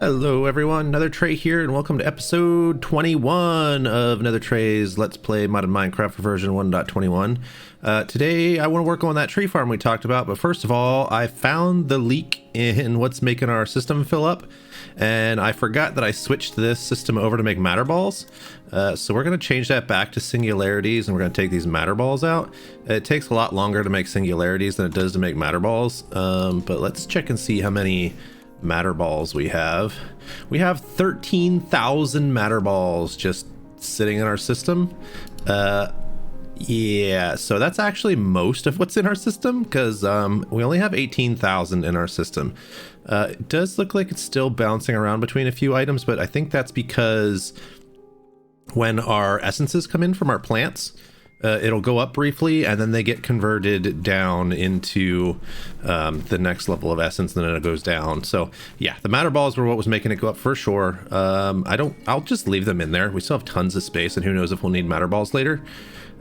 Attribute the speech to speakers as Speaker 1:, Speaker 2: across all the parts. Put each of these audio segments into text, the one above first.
Speaker 1: Hello everyone, Another Tray here, and welcome to episode 21 of Another Tray's Let's Play Modded Minecraft for version 1.21. Today I want to work on that tree farm we talked about, but first of all, I found the leak in what's making our system fill up, and I forgot that I switched this system over to make matter balls. So we're going to change that back to singularities, and we're going to take these matter balls out. It takes a lot longer to make singularities than it does to make matter balls, but let's check and see how many matter balls we have. We have 13,000 matter balls just sitting in our system. Yeah, so that's actually most of what's in our system, because we only have 18,000 in our system. It does look like it's still bouncing around between a few items, but I think that's because when our essences come in from our plants, it'll go up briefly and then they get converted down into the next level of essence, and then it goes down. So yeah, the matter balls were what was making it go up for sure. I'll just leave them in there. We still have tons of space, and who knows if we'll need matter balls later.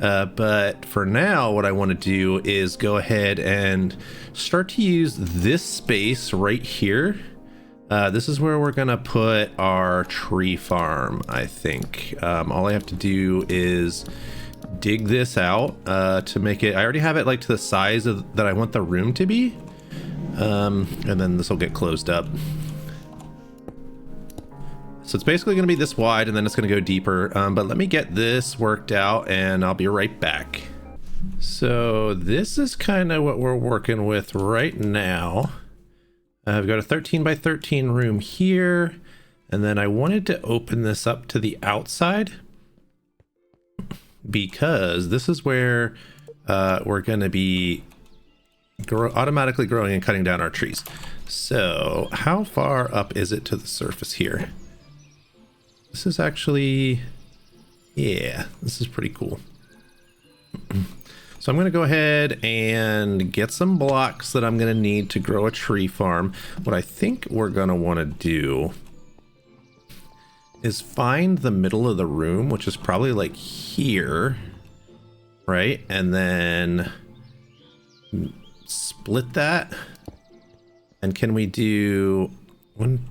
Speaker 1: But for now, what I want to do is go ahead and start to use this space right here. This is where we're gonna put our tree farm, I think. All I have to do is dig this out to make it. I already have it like to the size of that I want the room to be, and then this will get closed up. So it's basically going to be this wide, and then it's going to go deeper, but let me get this worked out and I'll be right back. So this is kind of what we're working with right now. I've got a 13 by 13 room here, and then I wanted to open this up to the outside because this is where we're going to be automatically growing and cutting down our trees. So how far up is it to the surface here? This is actually, yeah, this is pretty cool. So I'm going to go ahead and get some blocks that I'm going to need to grow a tree farm. What I think we're going to want to do is find the middle of the room, which is probably like here, right? And then split that. And can we do one,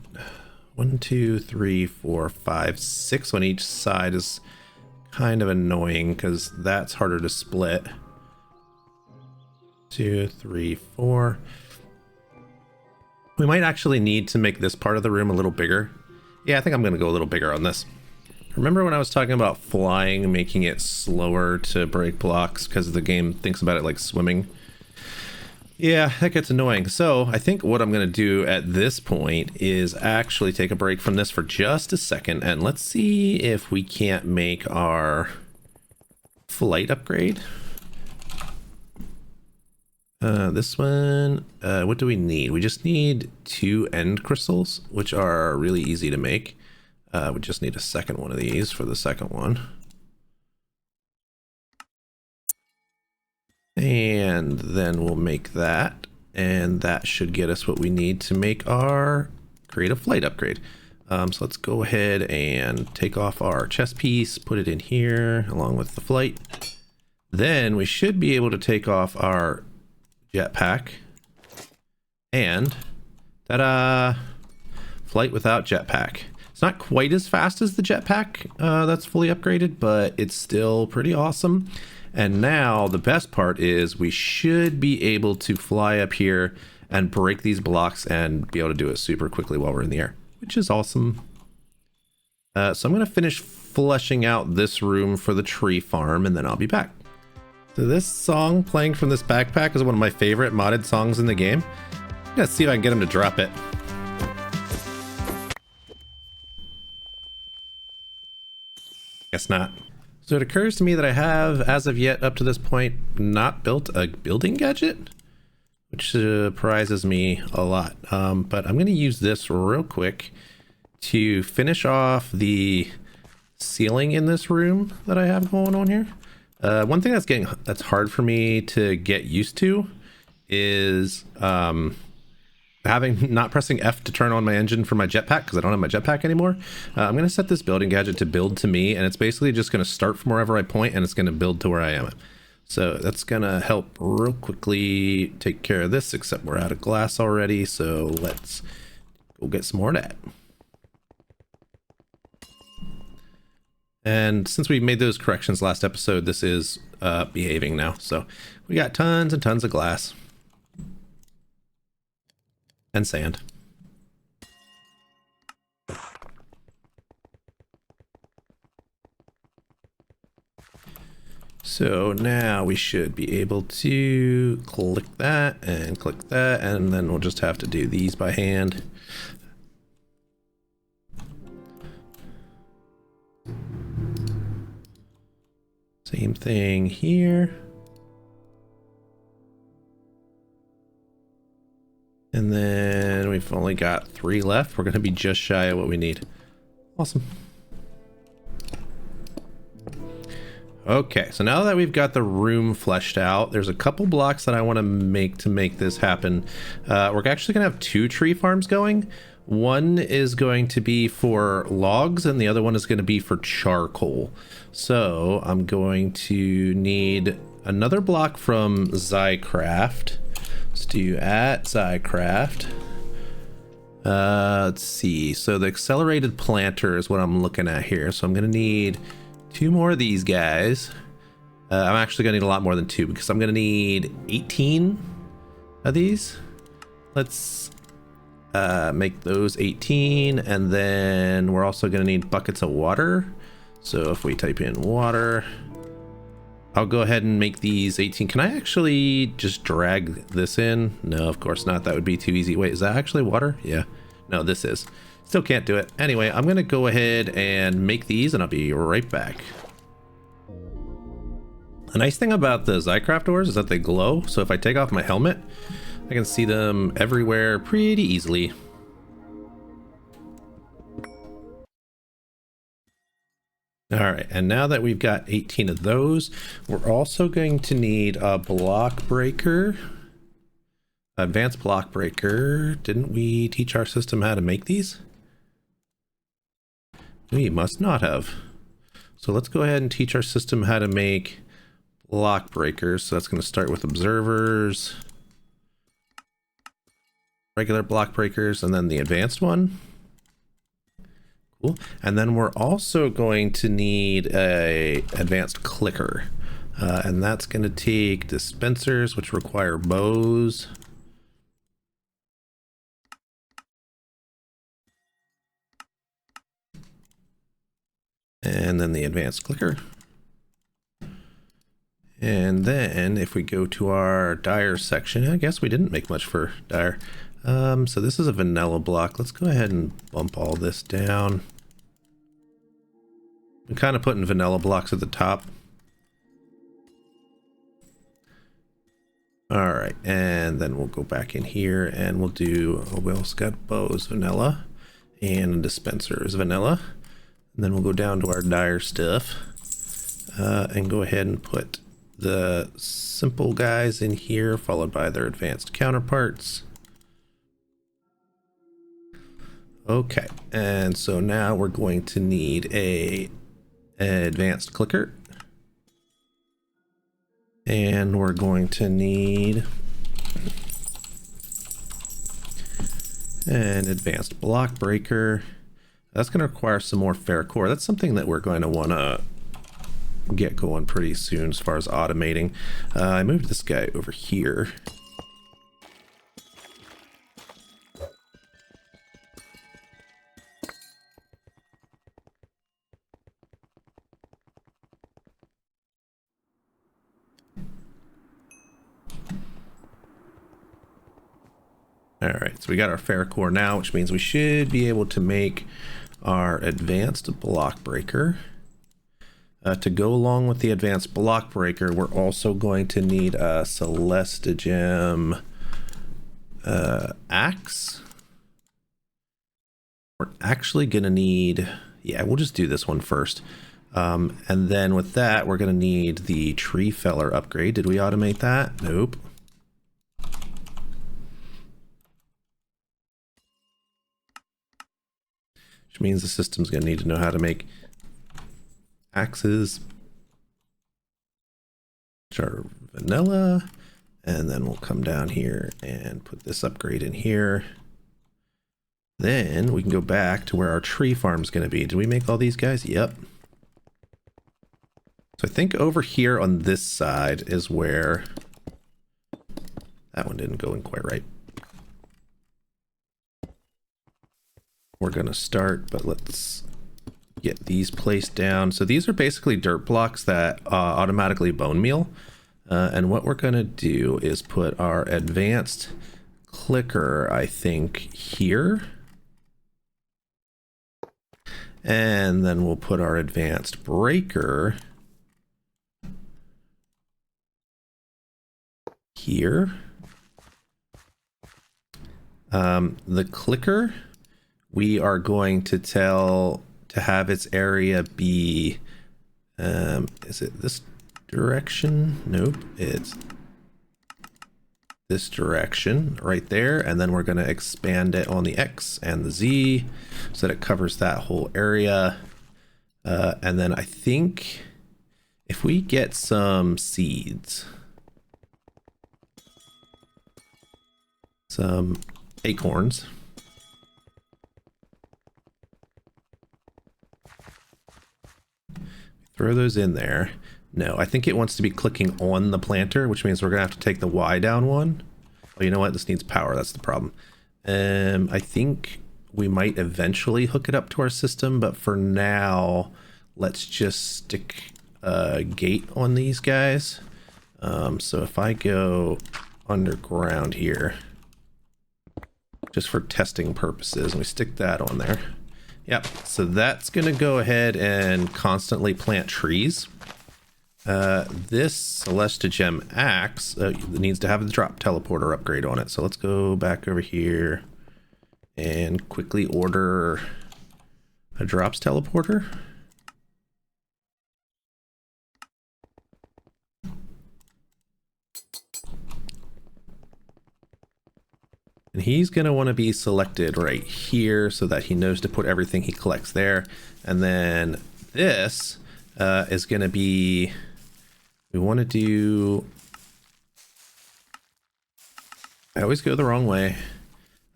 Speaker 1: two, three, four, five, six on each side? Is kind of annoying because that's harder to split. 2, 3, 4. We might actually need to make this part of the room a little bigger. Yeah, I think I'm going to go a little bigger on this. Remember when I was talking about flying, making it slower to break blocks because the game thinks about it like swimming? Yeah, that gets annoying. So I think what I'm going to do at this point is actually take a break from this for just a second, and let's see if we can't make our flight upgrade. This one, what do we need? We just need 2 end crystals, which are really easy to make. We just need a second one of these for the second one. And then we'll make that, and that should get us what we need to make our create a flight upgrade. So let's go ahead and take off our chest piece, put it in here along with the flight. Then we should be able to take off our jetpack, and ta-da! Flight without jetpack. It's not quite as fast as the jetpack that's fully upgraded, but it's still pretty awesome. And now the best part is we should be able to fly up here and break these blocks and be able to do it super quickly while we're in the air, which is awesome. So I'm going to finish fleshing out this room for the tree farm, and then I'll be back. So this song playing from this backpack is one of my favorite modded songs in the game. I'm gonna see if I can get him to drop it. Guess not. So it occurs to me that I have, as of yet, up to this point, not built a building gadget, which surprises me a lot. But I'm gonna use this real quick to finish off the ceiling in this room that I have going on here. One thing that's hard for me to get used to is not pressing F to turn on my engine for my jetpack, because I don't have my jetpack anymore. I'm going to set this building gadget to build to me, and it's basically just going to start from wherever I point, and it's going to build to where I am at. So that's going to help real quickly take care of this, except we're out of glass already, so let's go get some more of that. And since we made those corrections last episode, this is behaving now. So we got tons and tons of glass. And sand. So now we should be able to click that, and then we'll just have to do these by hand. Same thing here. And then we've only got 3 left. We're going to be just shy of what we need. Awesome. Okay, so now that we've got the room fleshed out, there's a couple blocks that I want to make this happen. We're actually going to have 2 tree farms going. One is going to be for logs, and the other one is going to be for charcoal. So I'm going to need another block from Zycraft. Let's do at Zycraft. Let's see. So the accelerated planter is what I'm looking at here. So I'm going to need 2 more of these guys. I'm actually going to need a lot more than 2 because I'm going to need 18 of these. Let's make those 18, and then we're also going to need buckets of water. So if we type in water, I'll go ahead and make these 18. Can I actually just drag this in? No, of course not. That would be too easy. Wait, is that actually water? Yeah. No, this is. Still can't do it. Anyway, I'm going to go ahead and make these, and I'll be right back. The nice thing about the Zycraft ores is that they glow. So if I take off my helmet, I can see them everywhere pretty easily. All right, and now that we've got 18 of those, we're also going to need a block breaker. Advanced block breaker. Didn't we teach our system how to make these? We must not have. So let's go ahead and teach our system how to make block breakers. So that's going to start with observers, regular block breakers, and then the advanced one. Cool. And then we're also going to need a advanced clicker, and that's going to take dispensers, which require bows. And then the advanced clicker. And then if we go to our dyer section, I guess we didn't make much for dyer. So this is a vanilla block. Let's go ahead and bump all this down. I'm kind of putting vanilla blocks at the top. All right, and then we'll go back in here and we'll do, we also got bows vanilla and dispensers vanilla. And then we'll go down to our dyer stuff and go ahead and put the simple guys in here, followed by their advanced counterparts. Okay, and so now we're going to need an advanced clicker. And we're going to need an advanced block breaker. That's going to require some more ferrocore. That's something that we're going to want to get going pretty soon as far as automating. I moved this guy over here. All right, so we got our ferrocore now, which means we should be able to make our advanced block breaker. To go along with the advanced block breaker, we're also going to need a Celestigem axe. We're actually going to need, yeah, we'll just do this one first. And then with that, we're going to need the tree feller upgrade. Did we automate that? Nope. Which means the system's going to need to know how to make axes, which are vanilla, and then we'll come down here and put this upgrade in here. Then we can go back to where our tree farm is going to be. Did we make all these guys? Yep. So I think over here on this side is where... That one didn't go in quite right. We're going to start, but let's get these placed down. So these are basically dirt blocks that automatically bone meal. And what we're going to do is put our advanced clicker, I think, here. And then we'll put our advanced breaker here. The clicker, we are going to tell to have its area be, is it this direction? Nope, it's this direction right there. And then we're going to expand it on the X and the Z so that it covers that whole area. And then I think if we get some seeds, some acorns, throw those in there. No, I think it wants to be clicking on the planter, which means we're gonna have to take the Y down one. Oh, you know what? This needs power. That's the problem. I think we might eventually hook it up to our system, but for now, let's just stick a gate on these guys. So if I go underground here, just for testing purposes, and we stick that on there. Yep, so that's gonna go ahead and constantly plant trees. This Celesta Gem axe needs to have the drop teleporter upgrade on it. So let's go back over here and quickly order a drops teleporter. And he's going to want to be selected right here so that he knows to put everything he collects there. And then this is going to be, we want to do, I always go the wrong way.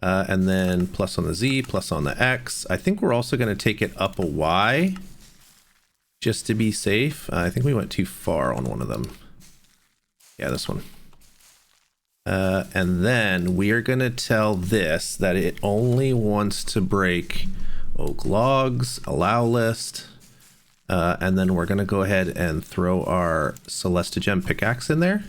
Speaker 1: And then plus on the Z, plus on the X. I think we're also going to take it up a Y just to be safe. I think we went too far on one of them. Yeah, this one. And then we are going to tell this that it only wants to break oak logs, allow list. And then we're going to go ahead and throw our Celesta Gem pickaxe in there.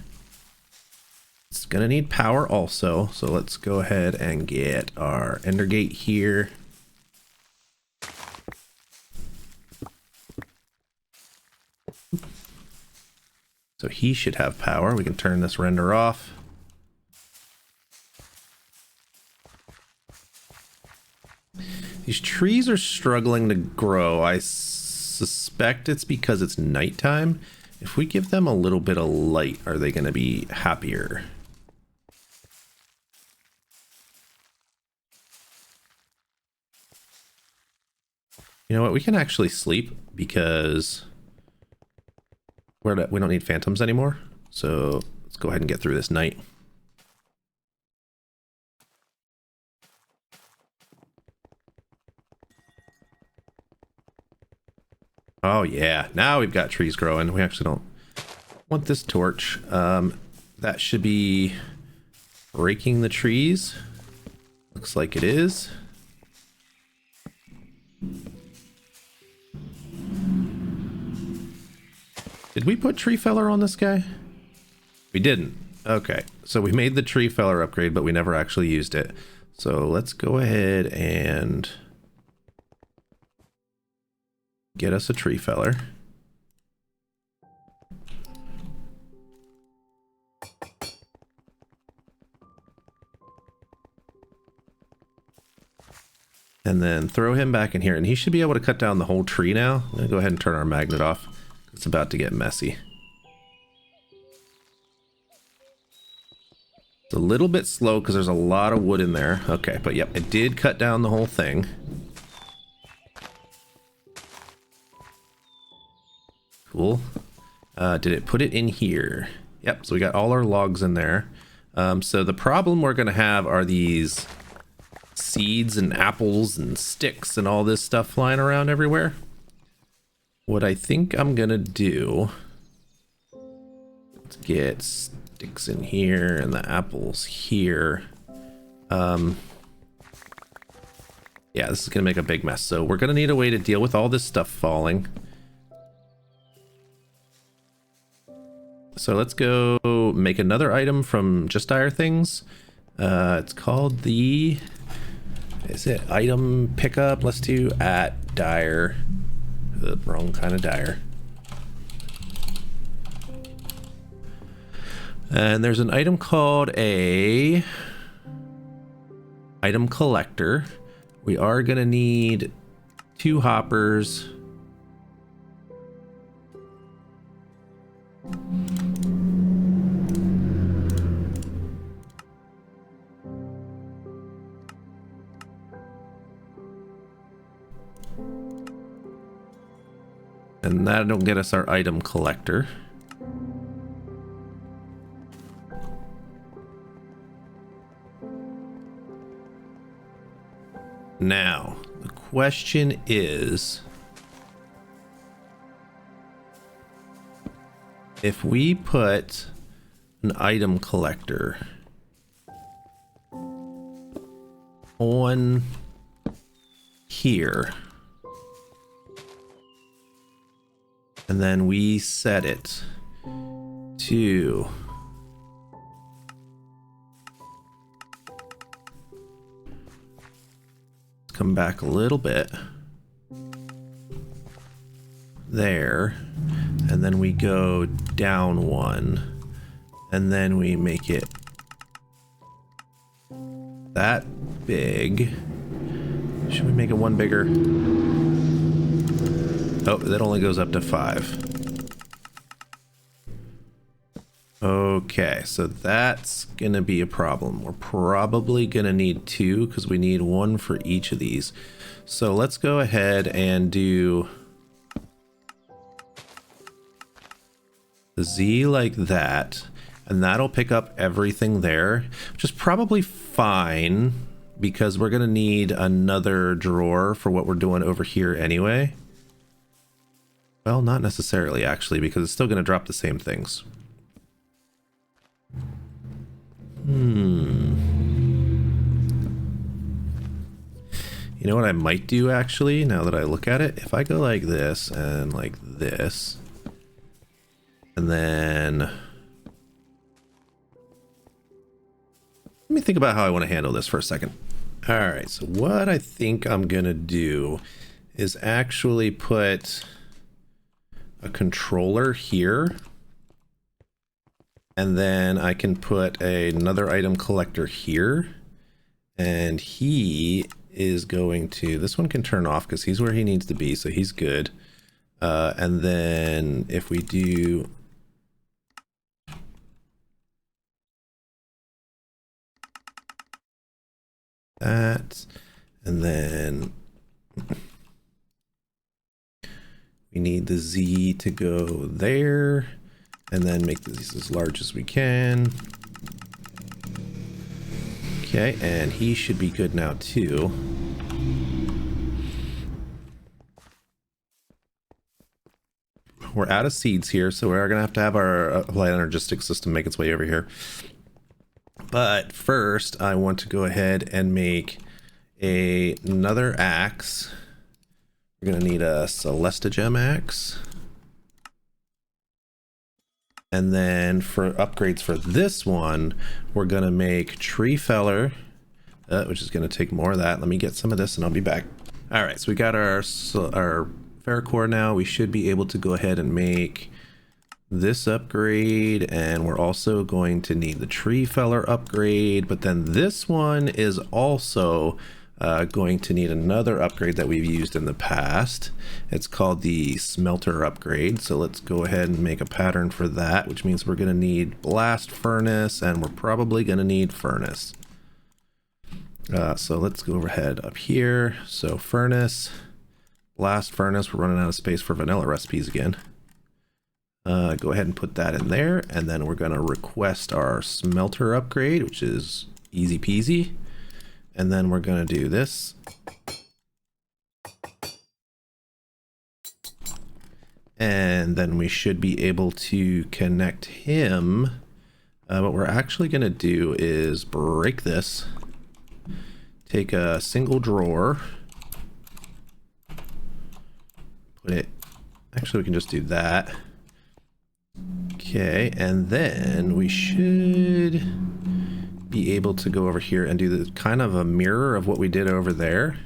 Speaker 1: It's going to need power also. So let's go ahead and get our ender gate here. So he should have power. We can turn this render off. These trees are struggling to grow. I suspect it's because it's nighttime. If we give them a little bit of light, are they going to be happier? You know what? We can actually sleep because we don't need phantoms anymore. So let's go ahead and get through this night. Oh yeah, now we've got trees growing. We actually don't want this torch. That should be breaking the trees. Looks like it is. Did we put tree feller on this guy? We didn't. Okay, so we made the tree feller upgrade, but we never actually used it. So let's go ahead and get us a tree feller. And then throw him back in here, and he should be able to cut down the whole tree now. I'm gonna go ahead and turn our magnet off. It's about to get messy. It's a little bit slow because there's a lot of wood in there. Okay, but yep, it did cut down the whole thing. Cool. Did it put it in here? Yep, so we got all our logs in there. So the problem we're going to have are these seeds and apples and sticks and all this stuff flying around everywhere. What I think I'm going to do Let's get sticks in here and the apples here. Yeah, this is gonna make a big mess. So we're gonna need a way to deal with all this stuff falling. So let's go make another item from just dire things. It's called the, is it item pickup? Let's do at dire. Wrong kind of dire. And there's an item called a item collector. We are gonna need 2 hoppers. And that'll get us our item collector. Now, the question is, if we put an item collector on here, and then we set it to come back a little bit there, and then we go down 1, and then we make it that big. Should we make it 1 bigger? Oh, that only goes up to 5. Okay, so that's gonna be a problem. We're probably gonna need 2 because we need 1 for each of these. So let's go ahead and do the Z like that, and that'll pick up everything there, which is probably fine because we're gonna need another drawer for what we're doing over here anyway. Well, not necessarily actually, because it's still gonna drop the same things. You know what I might do actually, now that I look at it? If I go like this and like this, and then let me think about how I want to handle this for a second. All right, so what I think I'm gonna do is actually put a controller here, and then I can put another item collector here, and he is going to, this one can turn off because he's where he needs to be, so he's good. And then if we do that, and then we need the Z to go there, and then make these as large as we can. Okay, and he should be good now too. We're out of seeds here, so we're gonna have to have our applied energistics system make its way over here. But first, I want to go ahead and make another axe. We're gonna need a Celestigem axe. And then for upgrades for this one, we're gonna make tree feller, which is gonna take more of that. Let me get some of this and I'll be back. All right, so we got our ferrocore now. We should be able to go ahead and make this upgrade, and we're also going to need the tree feller upgrade, but then this one is also going to need another upgrade that we've used in the past. It's called the smelter upgrade. So let's go ahead and make a pattern for that, which means we're going to need blast furnace, and we're probably going to need furnace. So let's go ahead up here. So furnace, blast furnace. We're running out of space for vanilla recipes again. Go ahead and put that in there, and then we're going to request our smelter upgrade, which is easy peasy. And then we're going to do this. And then we should be able to connect him. What we're actually going to do is break this. Take a single drawer. Put it... Actually, we can just do that. Okay, and then we should be able to go over here and do the kind of a mirror of what we did over there.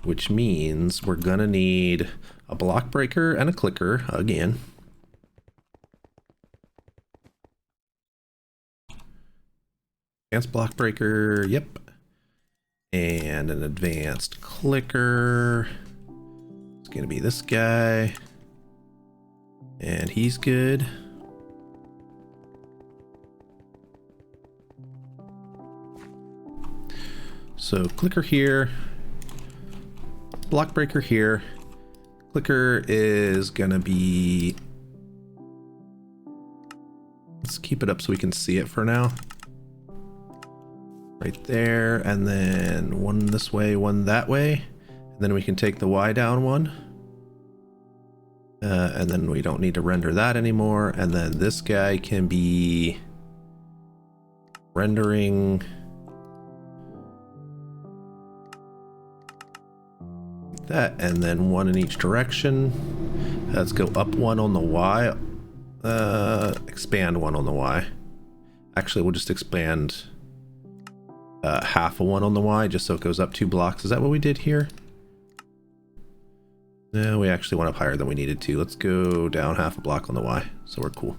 Speaker 1: Which means we're going to need a block breaker and a clicker again. Advanced block breaker, yep. And an advanced clicker. It's going to be this guy. And he's good. So clicker here. Block breaker here. Clicker is gonna be... Let's keep it up so we can see it for now. Right there, and then one this way, one that way. And then we can take the Y down one. And then we don't need to render that anymore. And then this guy can be rendering... that, and then one in each direction. Let's go up one on the Y, expand one on the Y. Actually, we'll just expand half of one on the Y just so it goes up 2 blocks. Is that what we did here? No, we actually went up higher than we needed to. Let's go down half a block on the Y, so we're cool.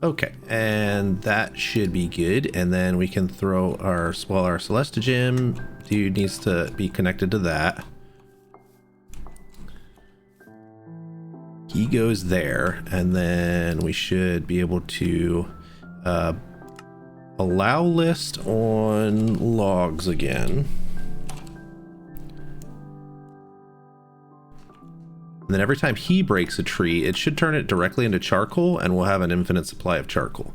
Speaker 1: Okay, and that should be good. And then we can throw our Celestigem. Dude needs to be connected to that. He goes there, and then we should be able to allow list on logs again. And then every time he breaks a tree, it should turn it directly into charcoal, and we'll have an infinite supply of charcoal.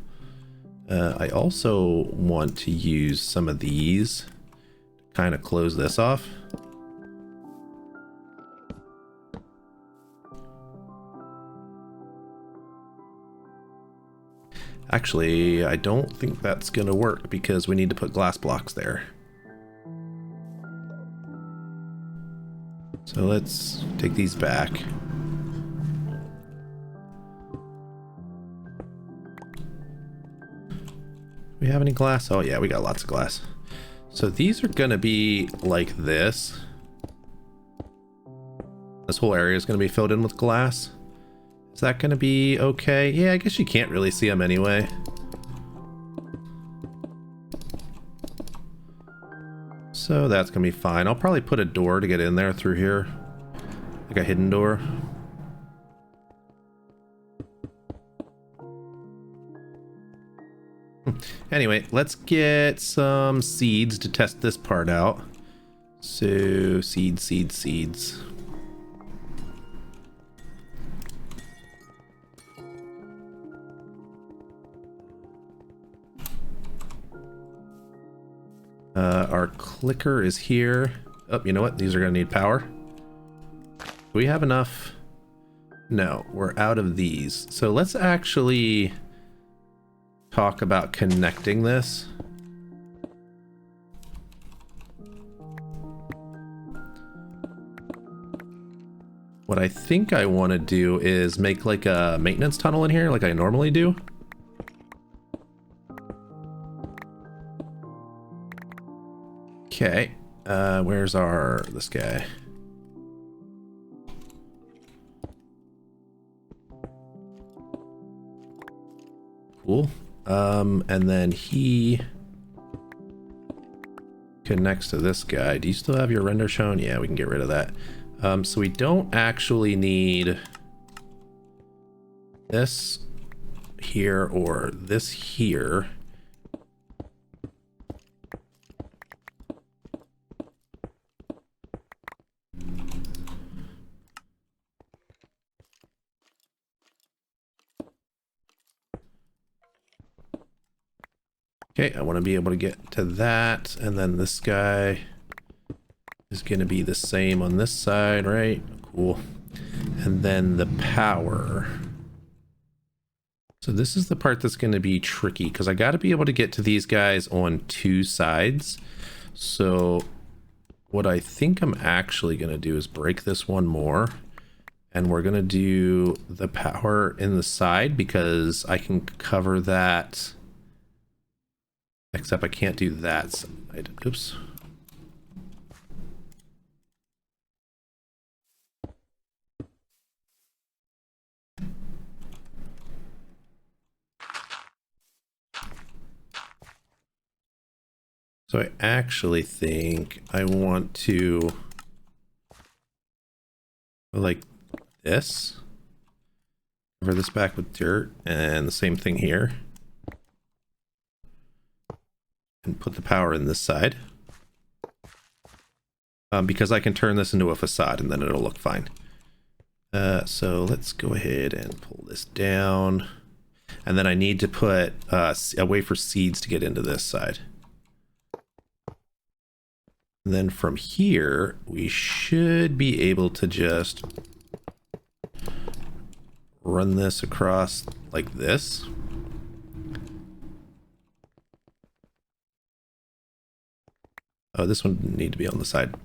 Speaker 1: I also want to use some of these to kind of close this off. Actually, I don't think that's going to work because we need to put glass blocks there. So let's take these back. Do we have any glass? Oh yeah, we got lots of glass. So these are going to be like this. This whole area is going to be filled in with glass. Is that going to be okay? Yeah, I guess you can't really see them anyway. So that's going to be fine. I'll probably put a door to get in there through here. Like a hidden door. Anyway, let's get some seeds to test this part out. So, seeds. Our clicker is here. Oh, you know what? These are going to need power. Do we have enough? No, we're out of these. So let's actually talk about connecting this. What I think I want to do is make like a maintenance tunnel in here like I normally do. Okay, where's this guy? Cool. And then he connects to this guy. Do you still have your render shown? Yeah, we can get rid of that. So we don't actually need this here or this here. Okay, I want to be able to get to that, and then this guy is going to be the same on this side, right? Cool. And then the power. So this is the part that's going to be tricky because I got to be able to get to these guys on two sides. So what I think I'm actually going to do is break this one more. And we're going to do the power in the side because I can cover that. Except I can't do that side. Oops. So I actually think I want to like this. Cover this back with dirt and the same thing here. And put the power in this side. Because I can turn this into a facade and then it'll look fine. So let's go ahead and pull this down. And then I need to put a way for seeds to get into this side. And then from here, we should be able to just run this across like this. Oh, this one didn't need to be on the side.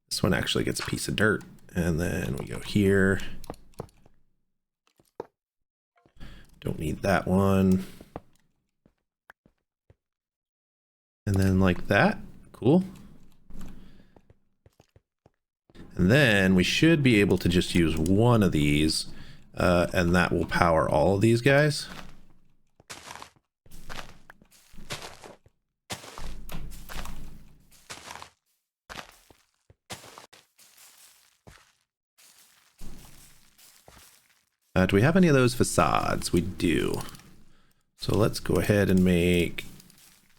Speaker 1: This one actually gets a piece of dirt. And then we go here. Don't need that one. And then like that. Cool. And then we should be able to just use one of these, and that will power all of these guys. Do we have any of those facades? We do. So let's go ahead and make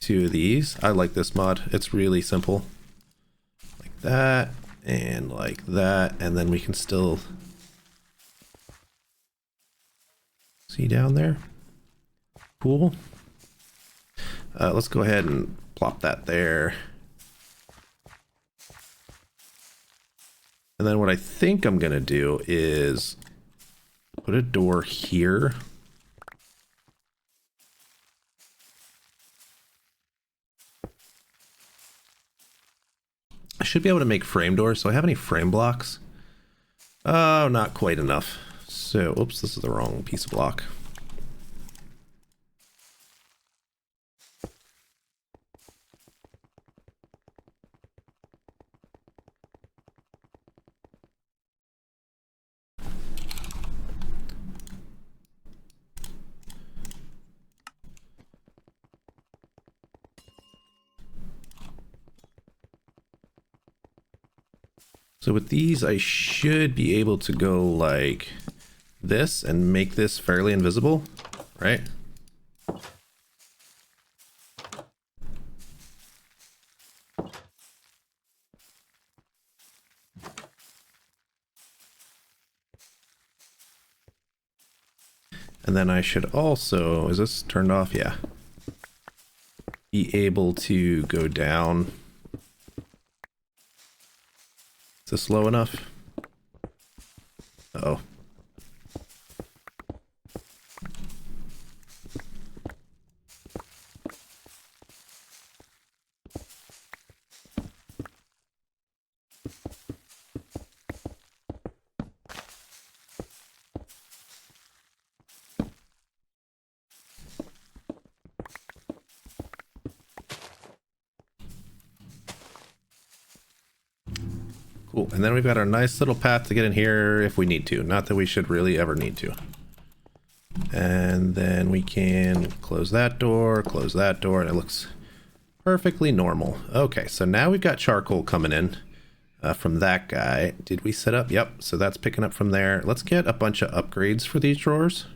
Speaker 1: two of these. I like this mod. It's really simple. Like that and like that. And then we can still see down there. Cool. Let's go ahead and plop that there. And then what I think I'm going to do is put a door here. I should be able to make frame doors. So I have any frame blocks? Oh, not quite enough. So, oops, this is the wrong piece of block. So with these, I should be able to go like this and make this fairly invisible, right? And then I should also, is this turned off? Yeah. Be able to go down. Is this low enough? Uh-oh. Cool, and then we've got our nice little path to get in here if we need to. Not that we should really ever need to. And then we can close that door, and it looks perfectly normal. Okay, so now we've got charcoal coming in from that guy. Did we set up? Yep, so that's picking up from there. Let's get a bunch of upgrades for these drawers.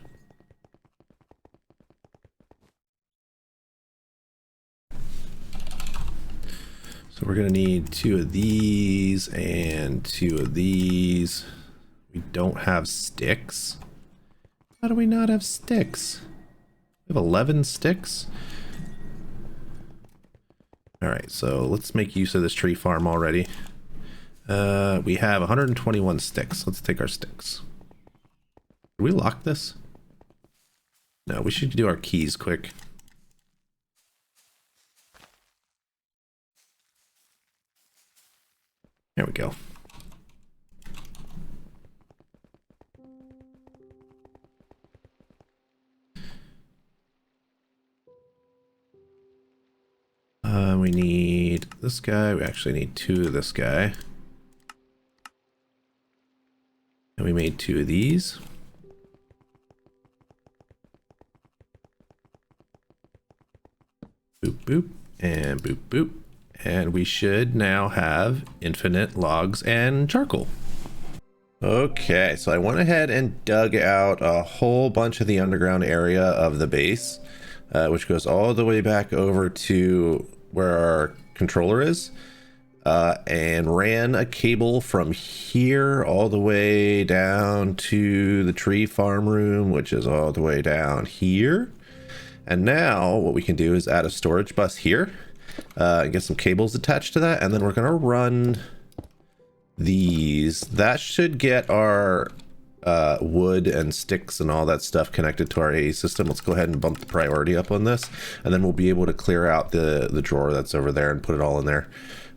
Speaker 1: So we're going to need 2 of these and 2 of these. We don't have sticks. How do we not have sticks? We have 11 sticks. All right, so let's make use of this tree farm already. We have 121 sticks. Let's take our sticks. Did we lock this? No, we should do our keys quick. There we go. We need this guy. We actually need 2 of this guy. And we made 2 of these. Boop, boop, and boop, boop. And we should now have infinite logs and charcoal. Okay, so I went ahead and dug out a whole bunch of the underground area of the base, which goes all the way back over to where our controller is, and ran a cable from here all the way down to the tree farm room, which is all the way down here. And now what we can do is add a storage bus here, get some cables attached to that, and then we're gonna run these. That should get our wood and sticks and all that stuff connected to our AE system. Let's go ahead and bump the priority up on this, and then we'll be able to clear out the drawer that's over there and put it all in there.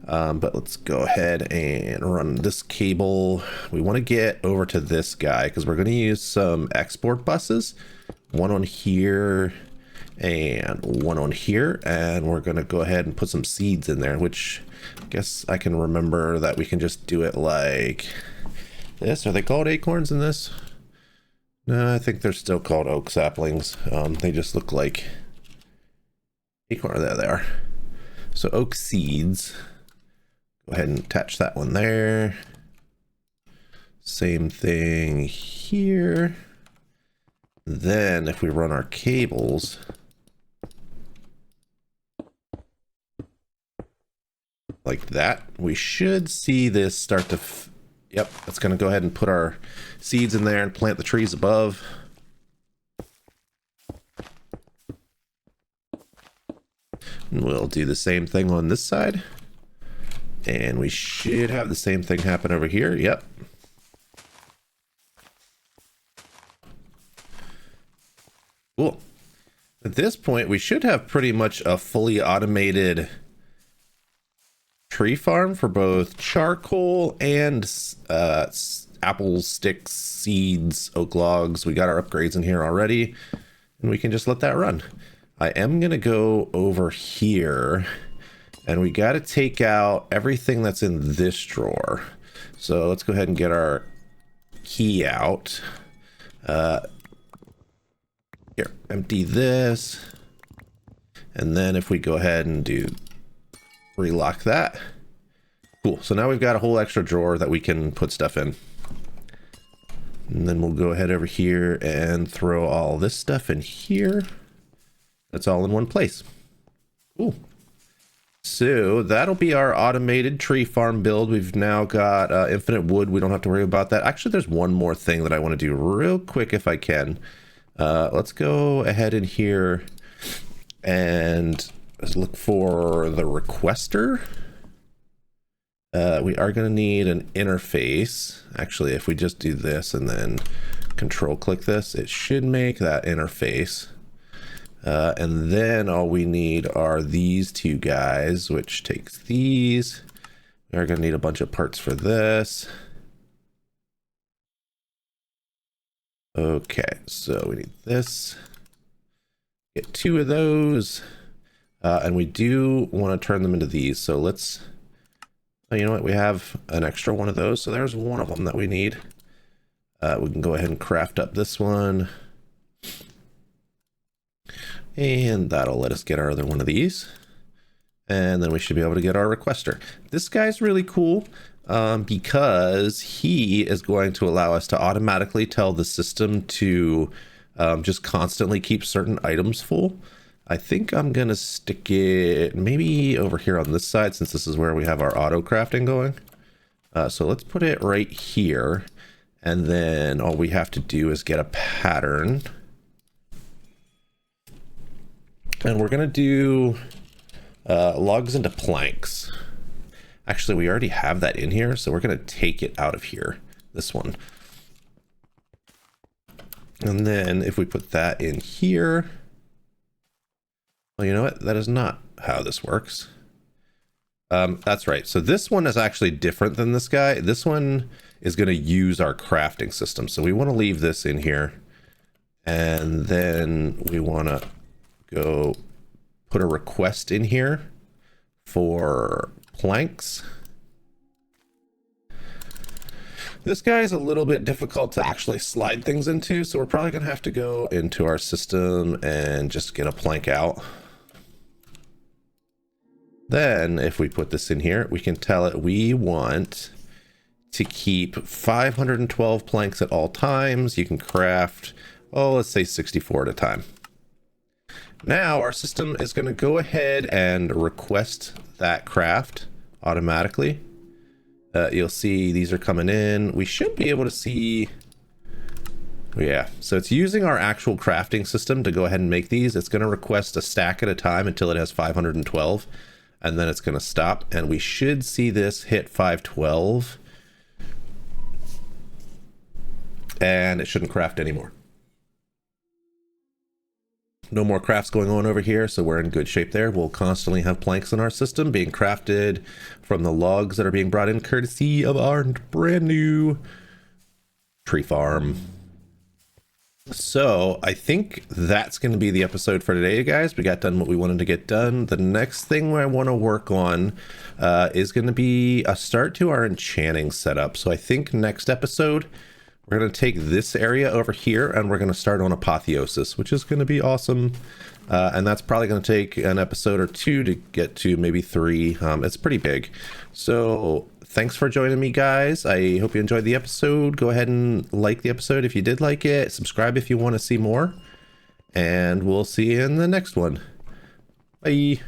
Speaker 1: But let's go ahead and run this cable. We want to get over to this guy because we're going to use some export buses, one on here and one on here, and we're going to go ahead and put some seeds in there, which I guess I can remember that we can just do it like this. Are they called acorns in this? No, I think they're still called oak saplings. They just look like acorn. There they are. So oak seeds. Go ahead and attach that one there. Same thing here. Then if we run our cables, like that, we should see this start to yep, that's going to go ahead and put our seeds in there and plant the trees above. And we'll do the same thing on this side. And we should have the same thing happen over here. Yep. Cool. At this point, we should have pretty much a fully automated tree farm for both charcoal and apple sticks, seeds, oak logs. We got our upgrades in here already, and we can just let that run. I am going to go over here, and we got to take out everything that's in this drawer. So let's go ahead and get our key out. Here, empty this. And then if we go ahead and do relock that. Cool. So now we've got a whole extra drawer that we can put stuff in. And then we'll go ahead over here and throw all this stuff in here. That's all in one place. Cool. So that'll be our automated tree farm build. We've now got infinite wood. We don't have to worry about that. Actually, there's one more thing that I want to do real quick if I can. Let's go ahead in here and let's look for the requester. We are going to need an interface. Actually, if we just do this and then control click this, it should make that interface. And then all we need are these two guys, which takes these. We are going to need a bunch of parts for this. Okay, so we need this. Get 2 of those. And we do want to turn them into these. So let's, oh, you know what? We have an extra one of those. So there's one of them that we need. We can go ahead and craft up this one. And that'll let us get our other one of these. And then we should be able to get our requester. This guy's really cool because he is going to allow us to automatically tell the system to just constantly keep certain items full. I think I'm going to stick it maybe over here on this side since this is where we have our auto crafting going. So let's put it right here. And then all we have to do is get a pattern. And we're going to do logs into planks. Actually, we already have that in here, so we're going to take it out of here. This one. And then if we put that in here, well, you know what? That is not how this works. That's right. So this one is actually different than this guy. This one is going to use our crafting system. So we want to leave this in here. And then we want to go put a request in here for planks. This guy is a little bit difficult to actually slide things into, so we're probably going to have to go into our system and just get a plank out. Then if we put this in here, we can tell it we want to keep 512 planks at all times. You can craft, oh, let's say 64 at a time. Now our system is going to go ahead and request that craft automatically. You'll see these are coming in. We should be able to see. Yeah, so it's using our actual crafting system to go ahead and make these. It's going to request a stack at a time until it has 512, and then it's going to stop. And we should see this hit 512, and it shouldn't craft anymore. No more crafts going on over here, so we're in good shape there. We'll constantly have planks in our system being crafted from the logs that are being brought in courtesy of our brand new tree farm. So I think that's going to be the episode for today, guys. We got done what we wanted to get done. The next thing I want to work on is going to be a start to our enchanting setup. So I think next episode, we're going to take this area over here and we're going to start on apotheosis, which is going to be awesome. And that's probably going to take an episode or two to get to, maybe 3. It's pretty big. So thanks for joining me, guys. I hope you enjoyed the episode. Go ahead and like the episode if you did like it. Subscribe if you want to see more. And we'll see you in the next one. Bye.